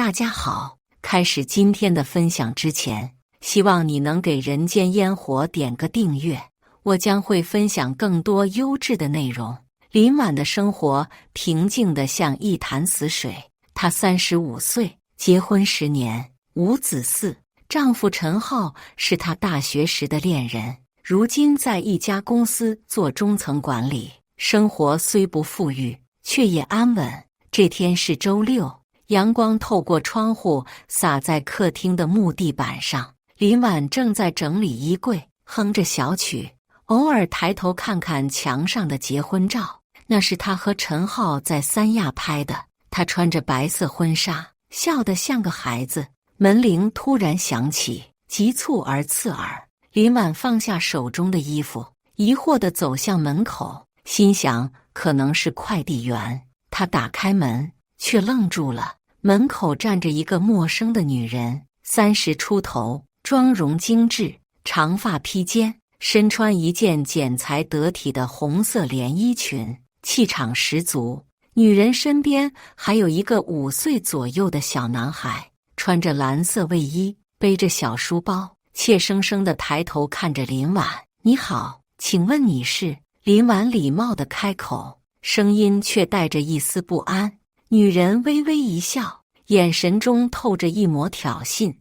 大家好，开始今天的分享之前，希望你能给人间烟火点个订阅，我将会分享更多优质的内容。林婉的生活平静得像一潭死水，她35岁，结婚10年，无子嗣，丈夫陈浩是她大学时的恋人，如今在一家公司做中层管理，生活虽不富裕，却也安稳。这天是周六，阳光透过窗户洒在客厅的木地板上，林婉正在整理衣柜，哼着小曲，偶尔抬头看看墙上的结婚照，那是她和陈浩在三亚拍的。她穿着白色婚纱，笑得像个孩子。门铃突然响起，急促而刺耳。林婉放下手中的衣服，疑惑地走向门口，心想可能是快递员。她打开门，却愣住了。门口站着一个陌生的女人，30出头，妆容精致，长发披肩，身穿一件剪裁得体的红色连衣裙，气场十足。女人身边还有一个5岁左右的小男孩，穿着蓝色卫衣，背着小书包，怯生生地抬头看着林婉。你好，请问你是？林婉礼貌地开口，声音却带着一丝不安。女人微微一笑，眼神中透着一抹挑衅。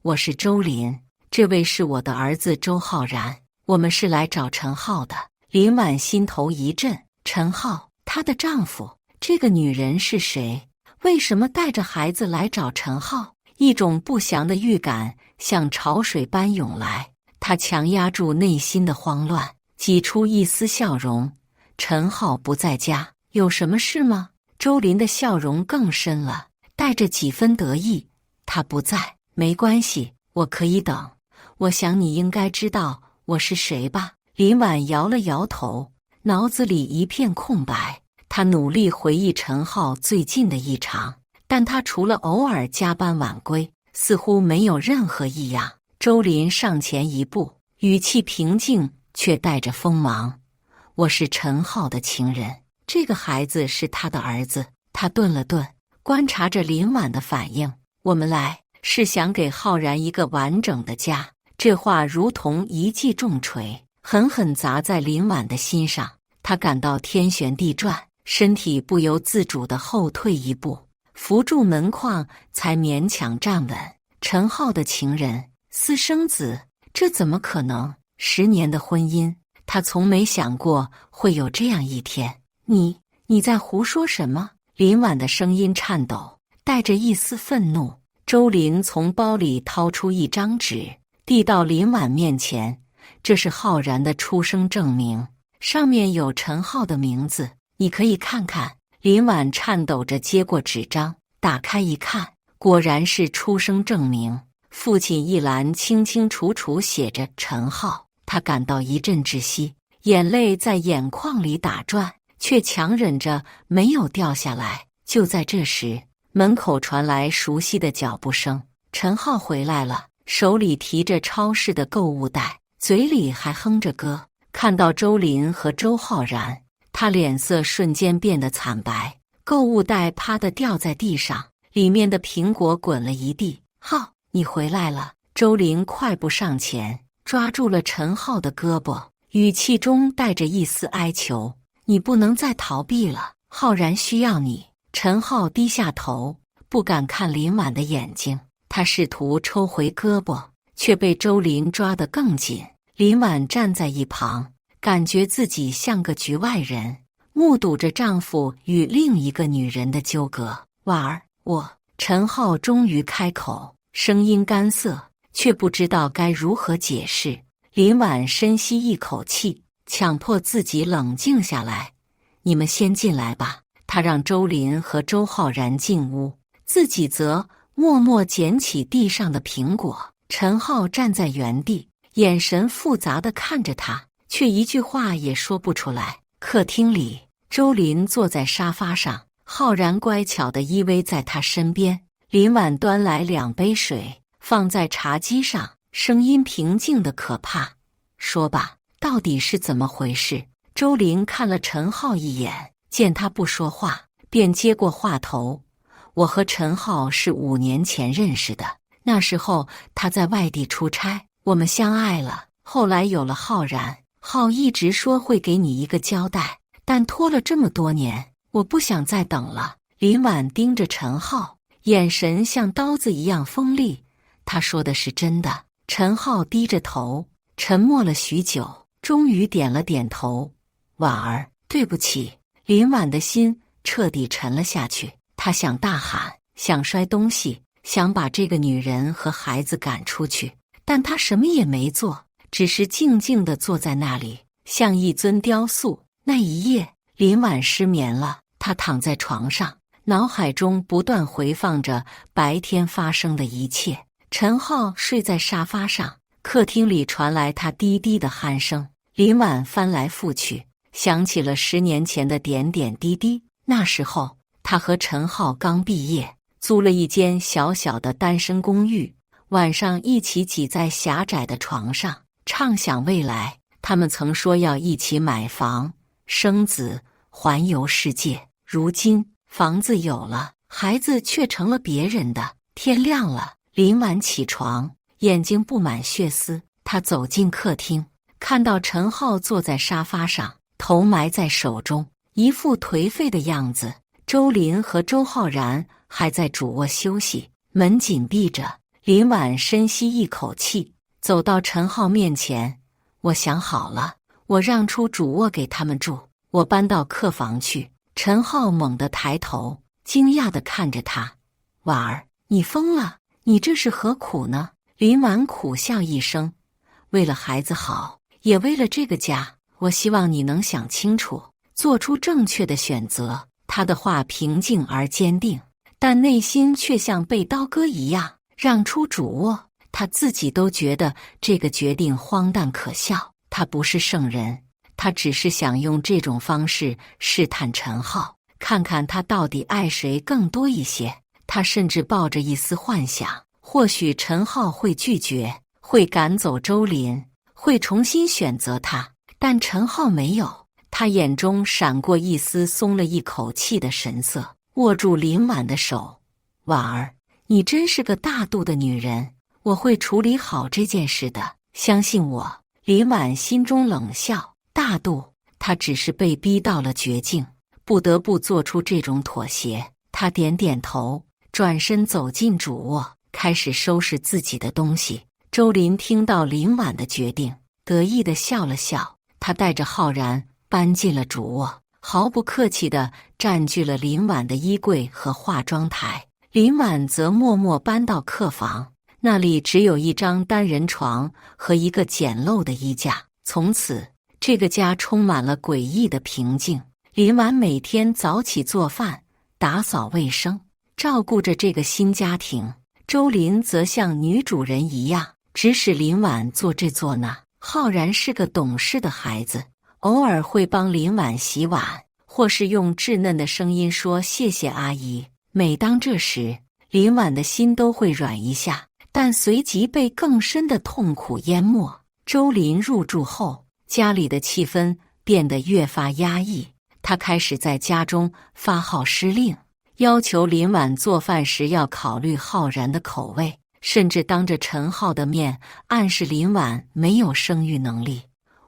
我是周林，这位是我的儿子周浩然，我们是来找陈浩的。林婉心头一震，陈浩，她的丈夫，这个女人是谁？为什么带着孩子来找陈浩？一种不祥的预感像潮水般涌来，她强压住内心的慌乱，挤出一丝笑容。陈浩不在家，有什么事吗？周林的笑容更深了，带着几分得意。他不在，没关系，我可以等。我想你应该知道我是谁吧？林婉摇了摇头，脑子里一片空白。他努力回忆陈浩最近的异常，但他除了偶尔加班晚归，似乎没有任何异样。周林上前一步，语气平静，却带着锋芒。我是陈浩的情人，这个孩子是他的儿子。他顿了顿，观察着林婉的反应。我们来是想给浩然一个完整的家。这话如同一记重锤，狠狠砸在林婉的心上。她感到天旋地转，身体不由自主地后退一步，扶住门框才勉强站稳。陈浩的情人，私生子，这怎么可能？10年的婚姻，她从没想过会有这样一天。你在胡说什么？林婉的声音颤抖，带着一丝愤怒。周林从包里掏出一张纸，递到林婉面前。这是浩然的出生证明，上面有陈浩的名字，你可以看看。林婉颤抖着接过纸张，打开一看，果然是出生证明。父亲一栏清清楚楚写着陈浩。他感到一阵窒息，眼泪在眼眶里打转，却强忍着没有掉下来。就在这时，门口传来熟悉的脚步声。陈浩回来了，手里提着超市的购物袋，嘴里还哼着歌。看到周林和周浩然，他脸色瞬间变得惨白，购物袋啪地掉在地上，里面的苹果滚了一地。浩，你回来了！周林快步上前，抓住了陈浩的胳膊，语气中带着一丝哀求。你不能再逃避了，浩然需要你。陈浩低下头，不敢看林婉的眼睛。他试图抽回胳膊，却被周林抓得更紧。林婉站在一旁，感觉自己像个局外人，目睹着丈夫与另一个女人的纠葛。婉儿，陈浩终于开口，声音干涩，却不知道该如何解释。林婉深吸一口气，强迫自己冷静下来。你们先进来吧。他让周林和周浩然进屋，自己则默默捡起地上的苹果。陈浩站在原地，眼神复杂地看着他，却一句话也说不出来。客厅里，周林坐在沙发上，浩然乖巧地依偎在他身边。林婉端来2杯水，放在茶几上，声音平静得可怕。说吧，到底是怎么回事？周林看了陈浩一眼，见他不说话，便接过话头。我和陈浩是5年前认识的，那时候他在外地出差，我们相爱了。后来有了浩然，浩一直说会给你一个交代，但拖了这么多年，我不想再等了。林婉盯着陈浩，眼神像刀子一样锋利。他说的是真的。陈浩低着头，沉默了许久，终于点了点头。婉儿，对不起。林婉的心彻底沉了下去，她想大喊，想摔东西，想把这个女人和孩子赶出去，但她什么也没做，只是静静地坐在那里，像一尊雕塑。那一夜，林婉失眠了，她躺在床上，脑海中不断回放着白天发生的一切。陈浩睡在沙发上，客厅里传来他低低的鼾声。林婉翻来覆去，想起了10年前的点点滴滴。那时候，他和陈浩刚毕业，租了一间小小的单身公寓，晚上一起挤在狭窄的床上，畅想未来。他们曾说要一起买房、生子、环游世界。如今，房子有了，孩子却成了别人的。天亮了，林婉起床，眼睛布满血丝。她走进客厅，看到陈浩坐在沙发上，头埋在手中，一副颓废的样子。周林和周浩然还在主卧休息，门紧闭着。林婉深吸一口气，走到陈浩面前：“我想好了，我让出主卧给他们住，我搬到客房去。”陈浩猛地抬头，惊讶地看着他：“婉儿，你疯了？你这是何苦呢？”林婉苦笑一声：“为了孩子好，也为了这个家，我希望你能想清楚，做出正确的选择。”他的话平静而坚定，但内心却像被刀割一样。让出主卧，他自己都觉得这个决定荒诞可笑。他不是圣人，他只是想用这种方式试探陈浩，看看他到底爱谁更多一些。他甚至抱着一丝幻想，或许陈浩会拒绝，会赶走周林，会重新选择他。但陈浩没有，他眼中闪过一丝松了一口气的神色，握住林婉的手：“婉儿，你真是个大度的女人，我会处理好这件事的，相信我。”林婉心中冷笑，大度？她只是被逼到了绝境，不得不做出这种妥协。她点点头，转身走进主卧，开始收拾自己的东西。周林听到林婉的决定，得意地笑了笑。他带着浩然搬进了主卧，毫不客气地占据了林婉的衣柜和化妆台。林婉则默默搬到客房，那里只有一张单人床和一个简陋的衣架。从此，这个家充满了诡异的平静。林婉每天早起做饭、打扫卫生，照顾着这个新家庭。周林则像女主人一样，指使林婉做这做那。浩然是个懂事的孩子，偶尔会帮林婉洗碗，或是用稚嫩的声音说谢谢阿姨。每当这时，林婉的心都会软一下，但随即被更深的痛苦淹没。周林入住后，家里的气氛变得越发压抑。他开始在家中发号施令，要求林婉做饭时要考虑浩然的口味，甚至当着陈浩的面暗示林婉没有生育能力，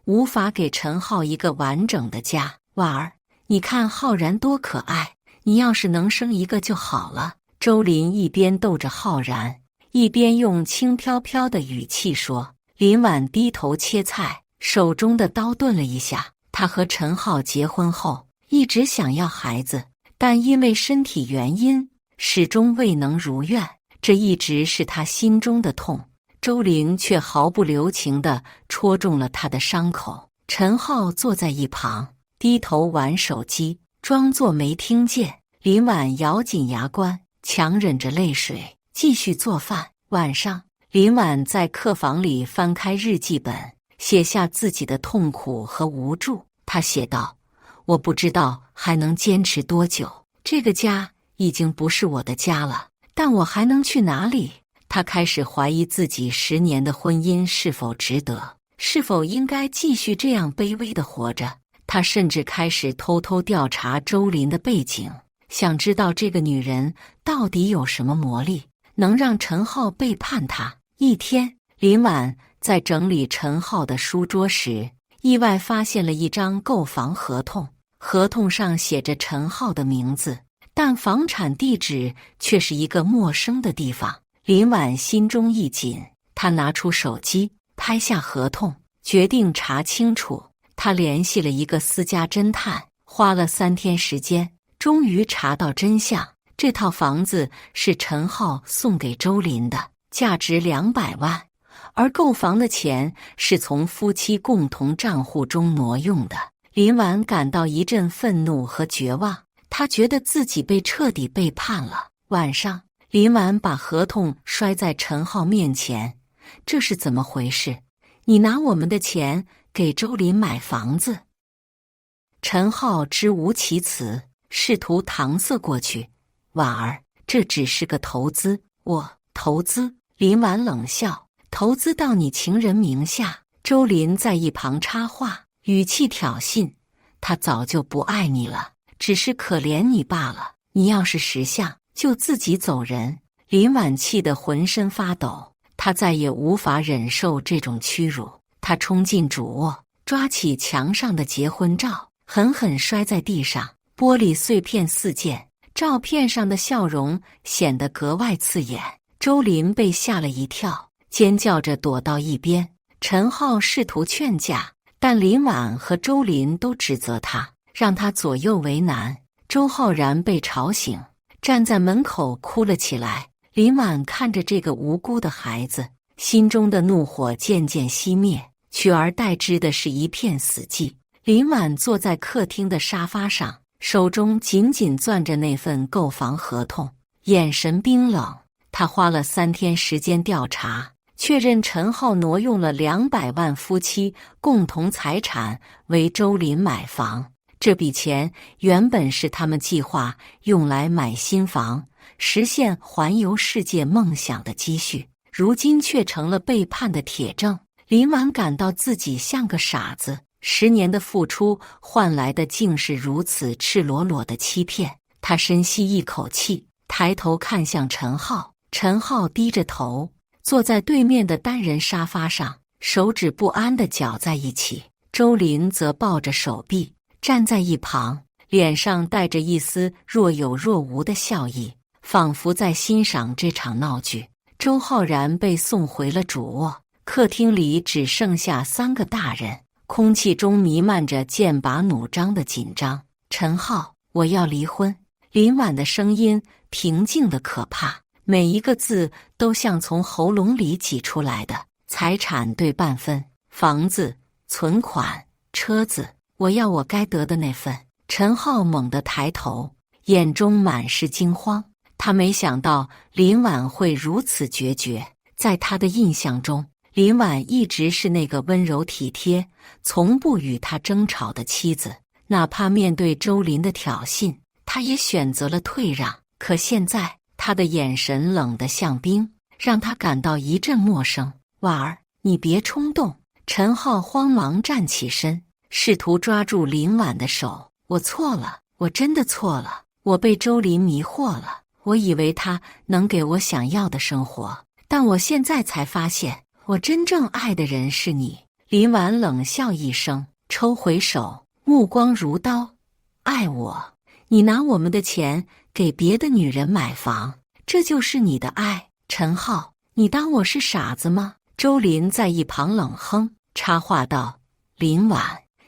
无法给陈浩一个完整的家。婉儿，你看浩然多可爱，你要是能生一个就好了。周林一边逗着浩然，一边用轻飘飘的语气说。林婉低头切菜，手中的刀顿了一下。她和陈浩结婚后，一直想要孩子，但因为身体原因，始终未能如愿。这一直是他心中的痛，周玲却毫不留情地戳中了他的伤口。陈浩坐在一旁，低头玩手机，装作没听见。林婉咬紧牙关，强忍着泪水，继续做饭。晚上，林婉在客房里翻开日记本，写下自己的痛苦和无助。她写道：“我不知道还能坚持多久，这个家已经不是我的家了。但我还能去哪里？”他开始怀疑自己10年的婚姻是否值得，是否应该继续这样卑微的活着。他甚至开始偷偷调查周林的背景，想知道这个女人到底有什么魔力，能让陈浩背叛她。一天，林婉在整理陈浩的书桌时，意外发现了一张购房合同，合同上写着陈浩的名字，但房产地址却是一个陌生的地方。林婉心中一紧，她拿出手机拍下合同，决定查清楚。她联系了一个私家侦探，花了3天时间，终于查到真相。这套房子是陈浩送给周林的，价值200万，而购房的钱是从夫妻共同账户中挪用的。林婉感到一阵愤怒和绝望，她觉得自己被彻底背叛了。晚上，林婉把合同摔在陈浩面前，这是怎么回事？你拿我们的钱给周林买房子？陈浩支吾其词，试图搪塞过去。婉儿，这只是个投资。我投资？林婉冷笑，投资到你情人名下？周林在一旁插话，语气挑衅，他早就不爱你了，只是可怜你罢了。你要是识相，就自己走人。林婉气得浑身发抖，她再也无法忍受这种屈辱。她冲进主卧，抓起墙上的结婚照，狠狠摔在地上，玻璃碎片四溅，照片上的笑容显得格外刺眼。周林被吓了一跳，尖叫着躲到一边。陈浩试图劝架，但林婉和周林都指责他，让他左右为难。周浩然被吵醒，站在门口哭了起来。林婉看着这个无辜的孩子，心中的怒火渐渐熄灭，取而代之的是一片死寂。林婉坐在客厅的沙发上，手中紧紧攥着那份购房合同，眼神冰冷。他花了3天时间调查，确认陈浩挪用了200万夫妻共同财产为周林买房。这笔钱原本是他们计划用来买新房，实现环游世界梦想的积蓄，如今却成了背叛的铁证。林婉感到自己像个傻子，10年的付出换来的竟是如此赤裸裸的欺骗。他深吸一口气，抬头看向陈浩。陈浩低着头，坐在对面的单人沙发上，手指不安地搅在一起。周林则抱着手臂站在一旁，脸上带着一丝若有若无的笑意，仿佛在欣赏这场闹剧。周浩然被送回了主卧，客厅里只剩下3个大人，空气中弥漫着剑拔弩张的紧张。陈浩，我要离婚。林婉的声音平静得可怕，每一个字都像从喉咙里挤出来的。财产对半分，房子、存款、车子，我要我该得的那份。陈浩猛地抬头，眼中满是惊慌。他没想到林婉会如此决绝。在他的印象中，林婉一直是那个温柔体贴，从不与他争吵的妻子。哪怕面对周林的挑衅，他也选择了退让。可现在，他的眼神冷得像冰，让他感到一阵陌生。婉儿，你别冲动。陈浩慌忙站起身，试图抓住林婉的手。我错了，我真的错了。我被周林迷惑了，我以为他能给我想要的生活，但我现在才发现，我真正爱的人是你。林婉冷笑一声，抽回手，目光如刀。爱我？你拿我们的钱给别的女人买房，这就是你的爱？陈浩，你当我是傻子吗？周林在一旁冷哼，插话道：林婉，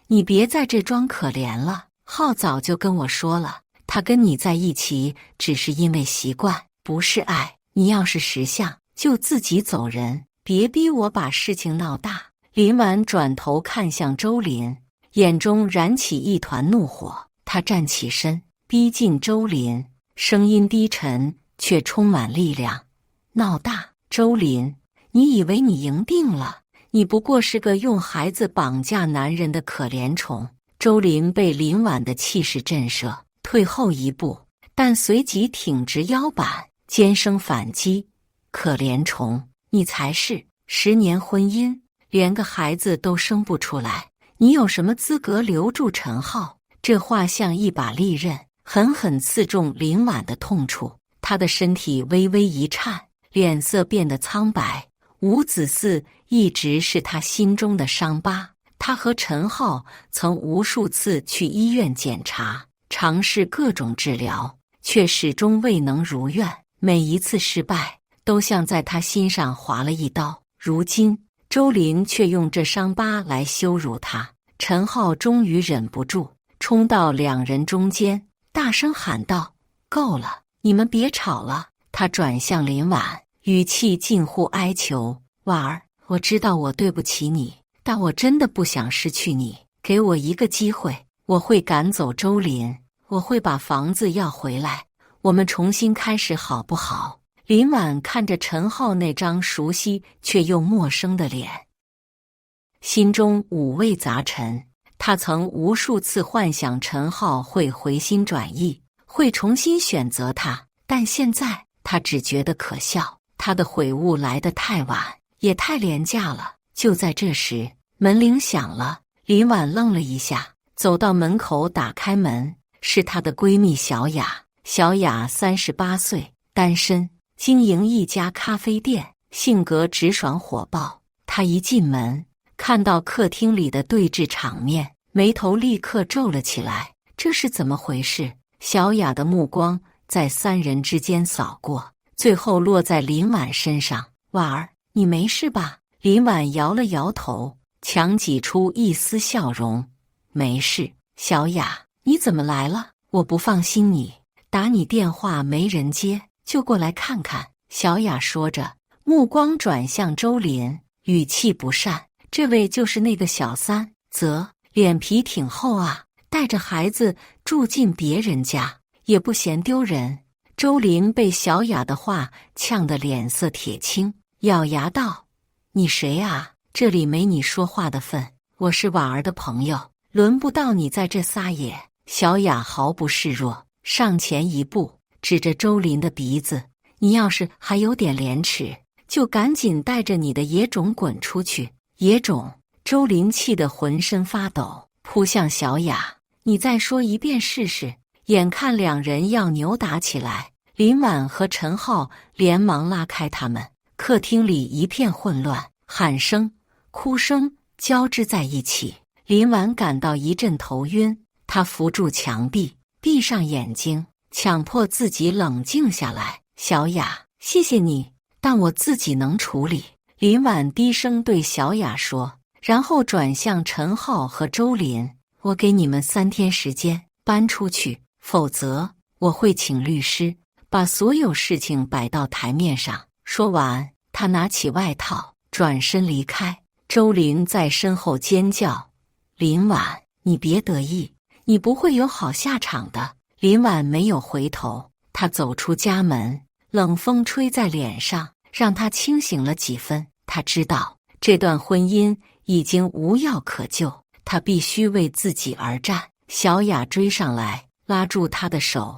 你别在这装可怜了。浩早就跟我说了，他跟你在一起只是因为习惯，不是爱。你要是识相，就自己走人，别逼我把事情闹大。林婉转头看向周林，眼中燃起一团怒火。他站起身，逼近周林，声音低沉却充满力量。闹大？周林，你以为你赢定了？你不过是个用孩子绑架男人的可怜虫。周林被林婉的气势震慑，退后一步，但随即挺直腰板，尖声反击：可怜虫，你才是！10年婚姻，连个孩子都生不出来，你有什么资格留住陈浩？这话像一把利刃，狠狠刺中林婉的痛处，她的身体微微一颤，脸色变得苍白。伍子嗣一直是他心中的伤疤，他和陈浩曾无数次去医院检查，尝试各种治疗，却始终未能如愿。每一次失败，都像在他心上划了一刀。如今，周林却用这伤疤来羞辱他。陈浩终于忍不住，冲到两人中间，大声喊道：“够了，你们别吵了。”他转向林婉，语气近乎哀求：“婉儿，我知道我对不起你，但我真的不想失去你，给我一个机会，我会赶走周林，我会把房子要回来，我们重新开始好不好？”林婉看着陈浩那张熟悉却又陌生的脸，心中五味杂陈。他曾无数次幻想陈浩会回心转意，会重新选择他，但现在他只觉得可笑。他的悔悟来得太晚，也太廉价了。就在这时，门铃响了。林婉愣了一下，走到门口打开门，是她的闺蜜小雅。小雅38岁，单身，经营一家咖啡店，性格直爽火爆。她一进门，看到客厅里的对峙场面，眉头立刻皱了起来。这是怎么回事？小雅的目光在三人之间扫过，最后落在林婉身上。婉儿，你没事吧？林婉摇了摇头，强挤出一丝笑容。没事。小雅，你怎么来了？我不放心你，打你电话没人接，就过来看看。小雅说着，目光转向周林，语气不善。这位就是那个小三，脸皮挺厚啊，带着孩子住进别人家，也不嫌丢人。周林被小雅的话呛得脸色铁青，咬牙道：“你谁啊？这里没你说话的份。我是婉儿的朋友，轮不到你在这撒野。”小雅毫不示弱，上前一步，指着周林的鼻子：“你要是还有点廉耻，就赶紧带着你的野种滚出去！”野种！周林气得浑身发抖，扑向小雅：“你再说一遍试试！”眼看两人要扭打起来，林婉和陈浩连忙拉开他们。客厅里一片混乱，喊声、哭声交织在一起。林婉感到一阵头晕，她扶住墙壁，闭上眼睛，强迫自己冷静下来。“小雅，谢谢你，但我自己能处理。”林婉低声对小雅说，然后转向陈浩和周林：“我给你们3天时间搬出去，否则我会请律师把所有事情摆到台面上。”说完，他拿起外套，转身离开。周林在身后尖叫：“林婉，你别得意，你不会有好下场的。”林婉没有回头，她走出家门，冷风吹在脸上，让她清醒了几分。她知道这段婚姻已经无药可救，她必须为自己而战。小雅追上来，拉住她的手：“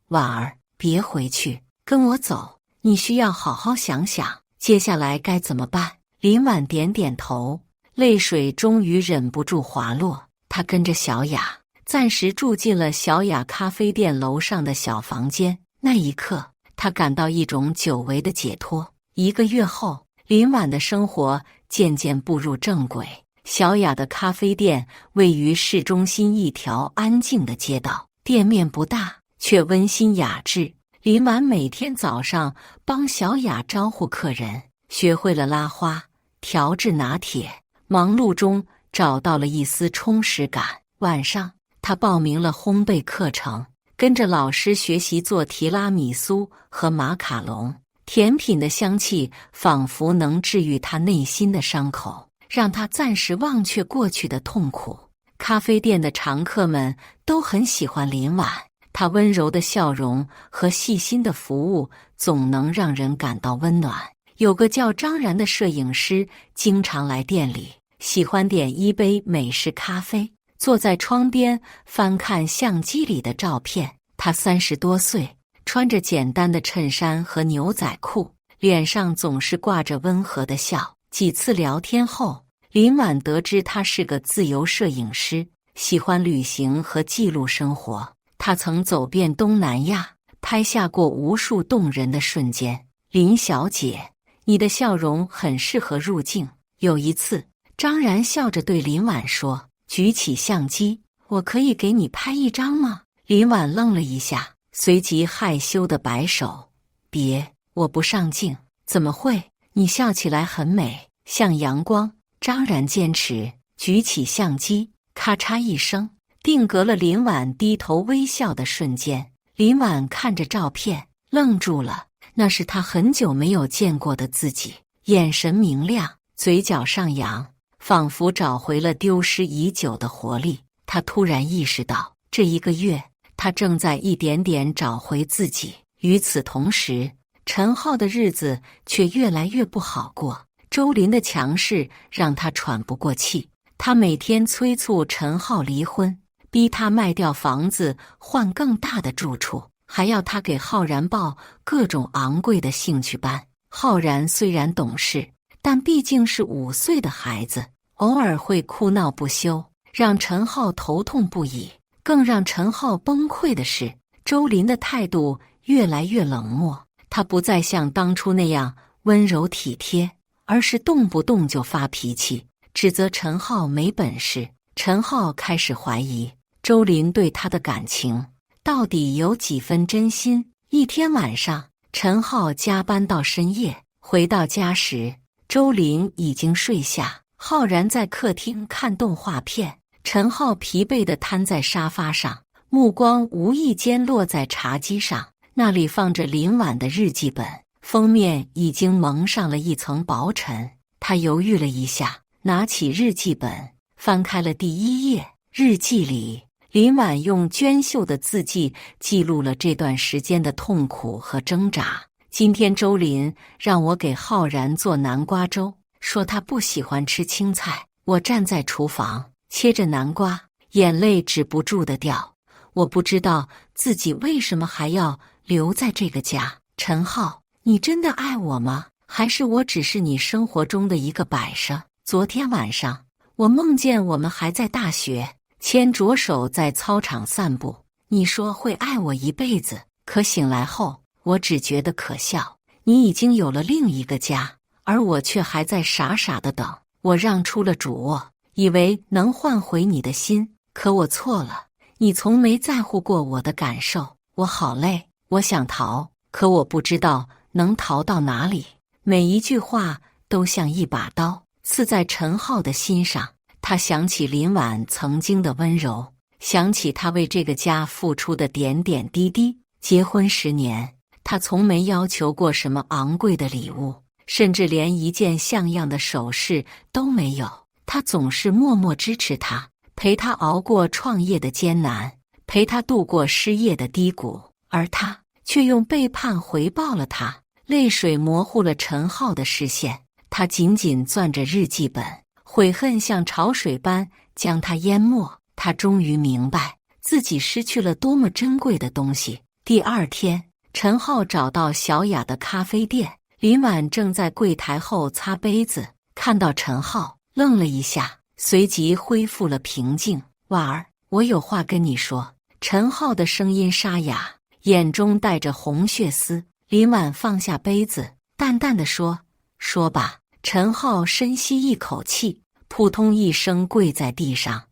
婉儿，别回去，跟我走。你需要好好想想，接下来该怎么办。”林婉点点头，泪水终于忍不住滑落。她跟着小雅，暂时住进了小雅咖啡店楼上的小房间。那一刻，她感到一种久违的解脱。1个月后，林婉的生活渐渐步入正轨。小雅的咖啡店位于市中心一条安静的街道，店面不大，却温馨雅致。林婉每天早上帮小雅招呼客人，学会了拉花、调制拿铁，忙碌中找到了一丝充实感。晚上，她报名了烘焙课程，跟着老师学习做提拉米苏和马卡龙。甜品的香气仿佛能治愈她内心的伤口，让她暂时忘却过去的痛苦。咖啡店的常客们都很喜欢林婉，她温柔的笑容和细心的服务总能让人感到温暖。有个叫张然的摄影师经常来店里，喜欢点一杯美式咖啡，坐在窗边翻看相机里的照片。他30多岁，穿着简单的衬衫和牛仔裤，脸上总是挂着温和的笑。几次聊天后，林婉得知他是个自由摄影师，喜欢旅行和记录生活。他曾走遍东南亚，拍下过无数动人的瞬间。林小姐，你的笑容很适合入镜。有一次，张然笑着对林婉说，举起相机，我可以给你拍一张吗？林婉愣了一下，随即害羞地摆手，别，我不上镜。怎么会？你笑起来很美，像阳光。张然坚持，举起相机，咔嚓一声，定格了林婉低头微笑的瞬间。林婉看着照片，愣住了，那是她很久没有见过的自己，眼神明亮，嘴角上扬，仿佛找回了丢失已久的活力。她突然意识到，这一个月，她正在一点点找回自己。与此同时，陈浩的日子却越来越不好过。周林的强势让他喘不过气，他每天催促陈浩离婚，逼他卖掉房子换更大的住处，还要他给浩然报各种昂贵的兴趣班。浩然虽然懂事，但毕竟是5岁的孩子，偶尔会哭闹不休，让陈浩头痛不已。更让陈浩崩溃的是，周林的态度越来越冷漠，他不再像当初那样温柔体贴，而是动不动就发脾气，指责陈浩没本事。陈浩开始怀疑周林对他的感情到底有几分真心。一天晚上，陈浩加班到深夜，回到家时，周林已经睡下，浩然在客厅看动画片。陈浩疲惫地瘫在沙发上，目光无意间落在茶几上，那里放着林婉的日记本，封面已经蒙上了一层薄尘。他犹豫了一下，拿起日记本，翻开了第1页。日记里，林婉用娟秀的字迹记录了这段时间的痛苦和挣扎。今天周林让我给浩然做南瓜粥，说他不喜欢吃青菜。我站在厨房切着南瓜，眼泪止不住的掉。我不知道自己为什么还要留在这个家。陈浩，你真的爱我吗？还是我只是你生活中的一个摆设？昨天晚上，我梦见我们还在大学，牵着手在操场散步。你说会爱我一辈子，可醒来后，我只觉得可笑。你已经有了另一个家，而我却还在傻傻的等。我让出了主卧，以为能换回你的心，可我错了。你从没在乎过我的感受。我好累，我想逃，可我不知道能逃到哪里。每一句话都像一把刀，刺在陈浩的心上。他想起林婉曾经的温柔，想起他为这个家付出的点点滴滴。结婚10年，他从没要求过什么昂贵的礼物，甚至连一件像样的首饰都没有。他总是默默支持他，陪他熬过创业的艰难，陪他度过失业的低谷，而他却用背叛回报了他。泪水模糊了陈浩的视线，他紧紧攥着日记本，悔恨像潮水般将他淹没。他终于明白自己失去了多么珍贵的东西。第2天，陈浩找到小雅的咖啡店，林婉正在柜台后擦杯子，看到陈浩愣了一下，随即恢复了平静。婉儿，我有话跟你说。陈浩的声音沙哑，眼中带着红血丝。林婉放下杯子，淡淡的说：说吧。陈浩深吸一口气，扑通一声跪在地上。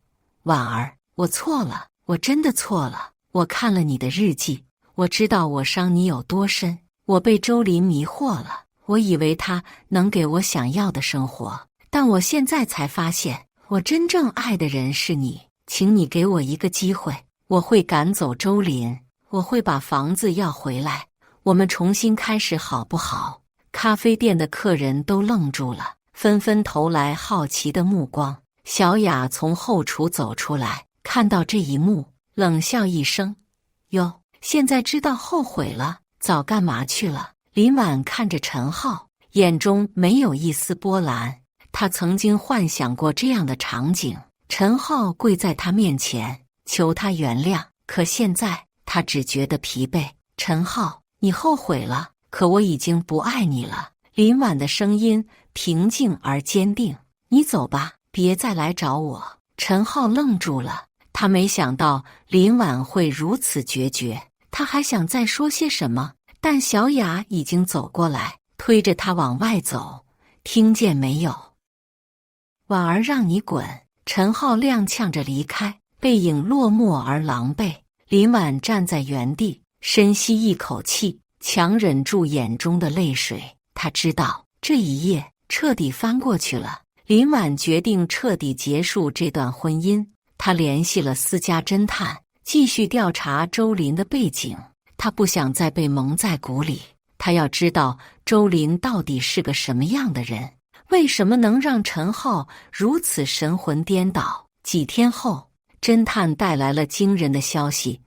婉儿，我错了，我真的错了。我看了你的日记，我知道我伤你有多深。我被周林迷惑了，我以为他能给我想要的生活，但我现在才发现，我真正爱的人是你。请你给我一个机会，我会赶走周林，我会把房子要回来，我们重新开始好不好？咖啡店的客人都愣住了，纷纷投来好奇的目光。小雅从后厨走出来，看到这一幕，冷笑一声：哟，现在知道后悔了，早干嘛去了？林婉看着陈浩，眼中没有一丝波澜。她曾经幻想过这样的场景，陈浩跪在她面前，求她原谅，可现在她只觉得疲惫。陈浩，你后悔了，可我已经不爱你了。林婉的声音平静而坚定。你走吧，别再来找我。陈浩愣住了，他没想到林婉会如此决绝，他还想再说些什么，但小雅已经走过来，推着他往外走。听见没有？婉儿让你滚！陈浩踉跄着离开，背影落寞而狼狈。林婉站在原地，深吸一口气，强忍住眼中的泪水。他知道这一夜彻底翻过去了。林婉决定彻底结束这段婚姻。他联系了私家侦探，继续调查周林的背景。他不想再被蒙在鼓里，他要知道周林到底是个什么样的人，为什么能让陈浩如此神魂颠倒。几天后，侦探带来了惊人的消息，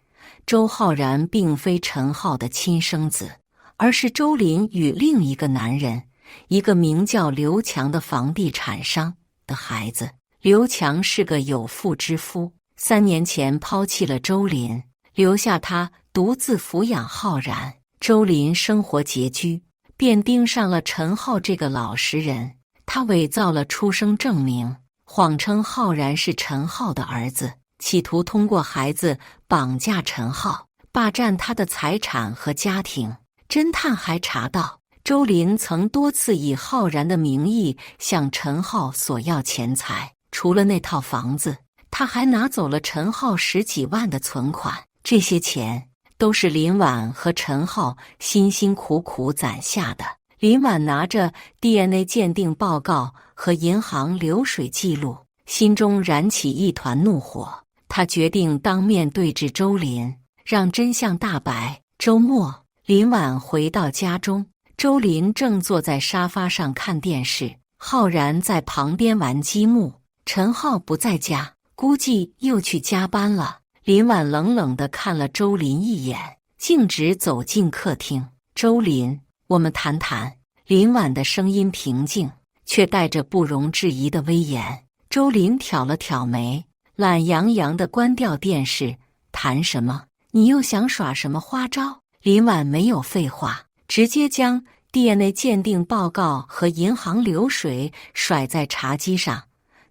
周浩然并非陈浩的亲生子，而是周林与另一个男人，一个名叫刘强的房地产商的孩子。刘强是个有妇之夫，3年前抛弃了周林，留下他独自抚养浩然。周林生活拮据，便盯上了陈浩这个老实人。他伪造了出生证明，谎称浩然是陈浩的儿子，企图通过孩子绑架陈浩，霸占他的财产和家庭。侦探还查到，周林曾多次以浩然的名义向陈浩索要钱财，除了那套房子，他还拿走了陈浩10几万的存款。这些钱都是林婉和陈浩辛辛苦苦攒下的。林婉拿着 DNA 鉴定报告和银行流水记录，心中燃起一团怒火。他决定当面对质周林，让真相大白。周末，林婉回到家中，周林正坐在沙发上看电视，浩然在旁边玩积木。陈浩不在家，估计又去加班了。林婉冷冷地看了周林一眼，径直走进客厅。周林，我们谈谈。林婉的声音平静，却带着不容置疑的威严。周林挑了挑眉，懒洋洋地关掉电视。谈什么？你又想耍什么花招？林婉没有废话，直接将 DNA 鉴定报告和银行流水甩在茶几上。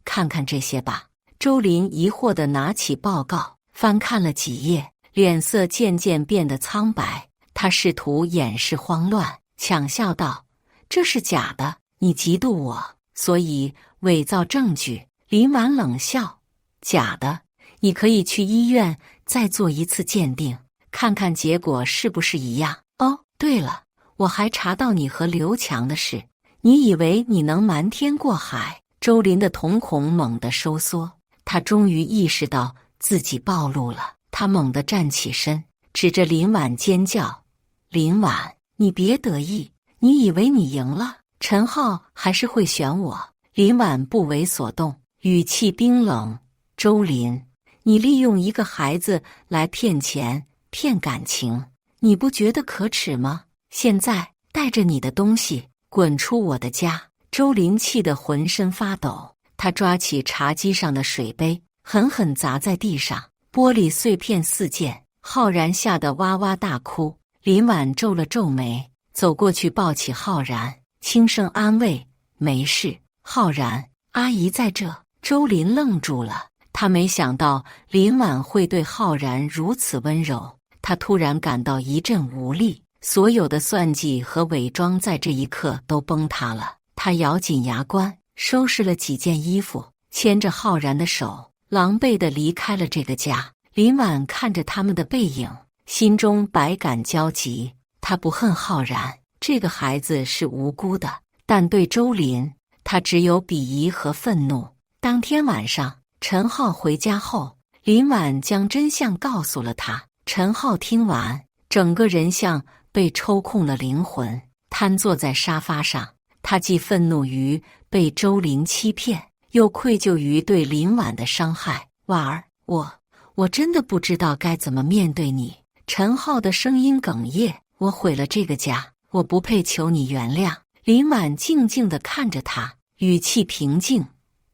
看看这些吧。周林疑惑地拿起报告，翻看了几页，脸色渐渐变得苍白。他试图掩饰慌乱，抢笑道：“这是假的，你嫉妒我，所以伪造证据。”林婉冷笑：“假的？你可以去医院再做一次鉴定，看看结果是不是一样。哦，对了，我还查到你和刘强的事。你以为你能瞒天过海？”周林的瞳孔猛地收缩，他终于意识到自己暴露了。他猛地站起身，指着林婉尖叫：“林婉，你别得意，你以为你赢了？陈浩还是会选我。”林婉不为所动，语气冰冷：“周林，你利用一个孩子来骗钱、骗感情，你不觉得可耻吗？现在带着你的东西滚出我的家！”周林气得浑身发抖，他抓起茶几上的水杯，狠狠砸在地上，玻璃碎片四溅。浩然吓得哇哇大哭。林婉皱了皱眉，走过去抱起浩然，轻声安慰：“没事，浩然，阿姨在这。”周林愣住了，他没想到林婉会对浩然如此温柔。他突然感到一阵无力，所有的算计和伪装在这一刻都崩塌了。他咬紧牙关，收拾了几件衣服，牵着浩然的手，狼狈地离开了这个家。林婉看着他们的背影，心中百感交集。他不恨浩然，这个孩子是无辜的，但对周林，他只有鄙夷和愤怒。当天晚上，陈浩回家后，林婉将真相告诉了他。陈浩听完，整个人像被抽空了灵魂，瘫坐在沙发上。他既愤怒于被周林欺骗，又愧疚于对林婉的伤害。婉儿，我真的不知道该怎么面对你。陈浩的声音哽咽，我毁了这个家，我不配求你原谅。林婉静静地看着他，语气平静：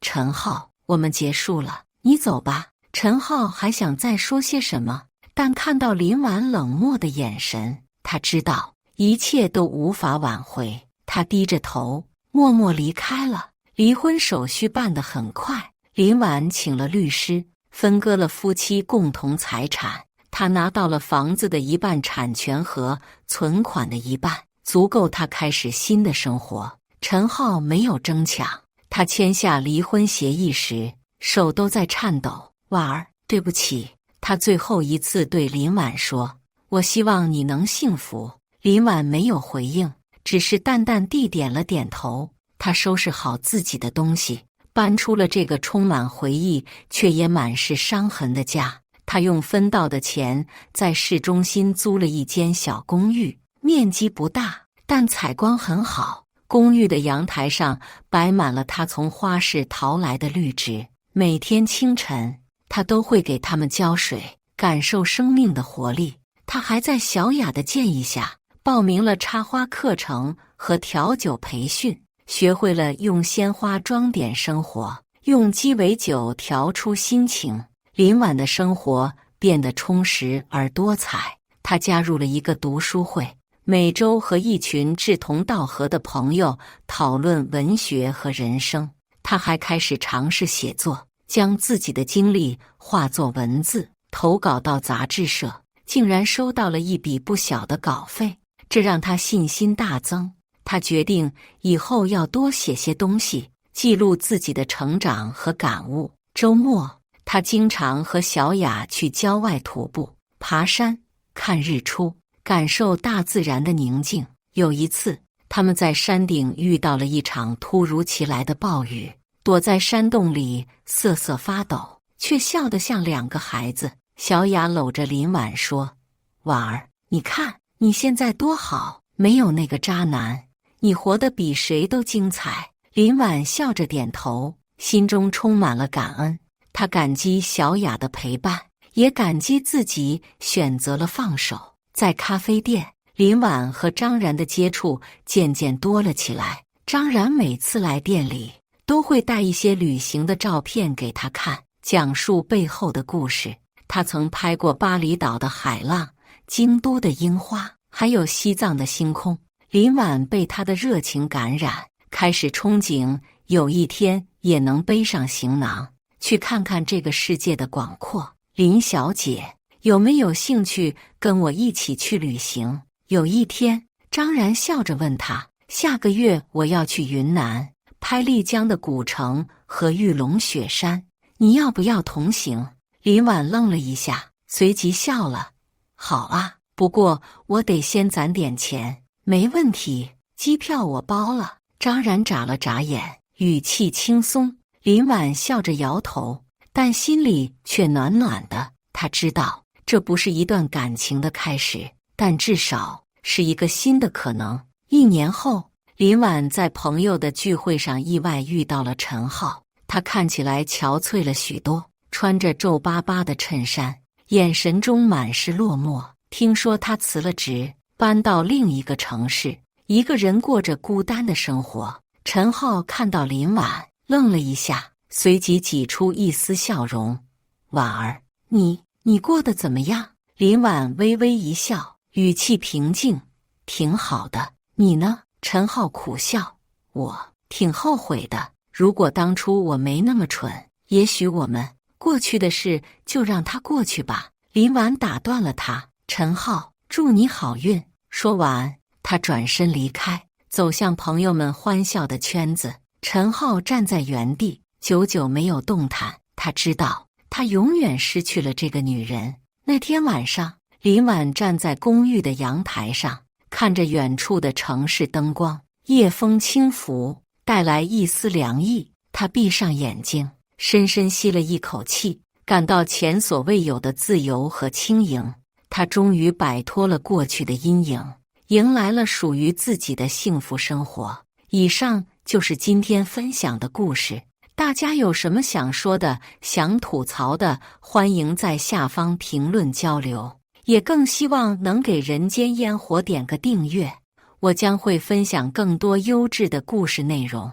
陈浩，我们结束了，你走吧。陈浩还想再说些什么，但看到林婉冷漠的眼神，他知道一切都无法挽回。他低着头，默默离开了。离婚手续办得很快，林婉请了律师，分割了夫妻共同财产。他拿到了房子的一半产权和存款的一半，足够他开始新的生活。陈浩没有争抢，他签下离婚协议时，手都在颤抖。婉儿，对不起，他最后一次对林婉说，我希望你能幸福。林婉没有回应，只是淡淡地点了点头。他收拾好自己的东西，搬出了这个充满回忆却也满是伤痕的家。他用分到的钱在市中心租了一间小公寓，面积不大，但采光很好。公寓的阳台上摆满了他从花市淘来的绿植，每天清晨他都会给它们浇水，感受生命的活力。他还在小雅的建议下报名了插花课程和调酒培训，学会了用鲜花装点生活，用鸡尾酒调出心情。林婉的生活变得充实而多彩。她加入了一个读书会，每周和一群志同道合的朋友讨论文学和人生。她还开始尝试写作，将自己的经历化作文字，投稿到杂志社，竟然收到了一笔不小的稿费，这让她信心大增。她决定以后要多写些东西，记录自己的成长和感悟。周末他经常和小雅去郊外徒步、爬山、看日出，感受大自然的宁静。有一次，他们在山顶遇到了一场突如其来的暴雨，躲在山洞里瑟瑟发抖，却笑得像两个孩子。小雅搂着林婉说：“婉儿，你看你现在多好，没有那个渣男，你活得比谁都精彩。”林婉笑着点头，心中充满了感恩。他感激小雅的陪伴，也感激自己选择了放手。在咖啡店，林婉和张然的接触渐渐多了起来。张然每次来店里，都会带一些旅行的照片给他看，讲述背后的故事。他曾拍过巴厘岛的海浪、京都的樱花，还有西藏的星空。林婉被他的热情感染，开始憧憬有一天也能背上行囊，去看看这个世界的广阔。林小姐，有没有兴趣跟我一起去旅行？有一天，张然笑着问他，下个月我要去云南，拍丽江的古城和玉龙雪山，你要不要同行？林婉愣了一下，随即笑了，好啊，不过我得先攒点钱。没问题，机票我包了。张然眨了眨眼，语气轻松。林婉笑着摇头，但心里却暖暖的。她知道这不是一段感情的开始，但至少是一个新的可能。1年后，林婉在朋友的聚会上意外遇到了陈浩。他看起来憔悴了许多，穿着皱巴巴的衬衫，眼神中满是落寞。听说他辞了职，搬到另一个城市，一个人过着孤单的生活。陈浩看到林婉，愣了一下，随即挤出一丝笑容：“婉儿，你过得怎么样？”林婉微微一笑，语气平静：“挺好的。你呢？”陈浩苦笑：“我挺后悔的。如果当初我没那么蠢，也许我们过去的事就让它过去吧。”林婉打断了他：“陈浩，祝你好运。”说完，他转身离开，走向朋友们欢笑的圈子。陈浩站在原地，久久没有动弹。他知道，他永远失去了这个女人。那天晚上，林婉站在公寓的阳台上，看着远处的城市灯光，夜风轻拂，带来一丝凉意。他闭上眼睛，深深吸了一口气，感到前所未有的自由和轻盈。他终于摆脱了过去的阴影，迎来了属于自己的幸福生活。以上就是今天分享的故事，大家有什么想说的、想吐槽的，欢迎在下方评论交流。也更希望能给人间烟火点个订阅，我将会分享更多优质的故事内容。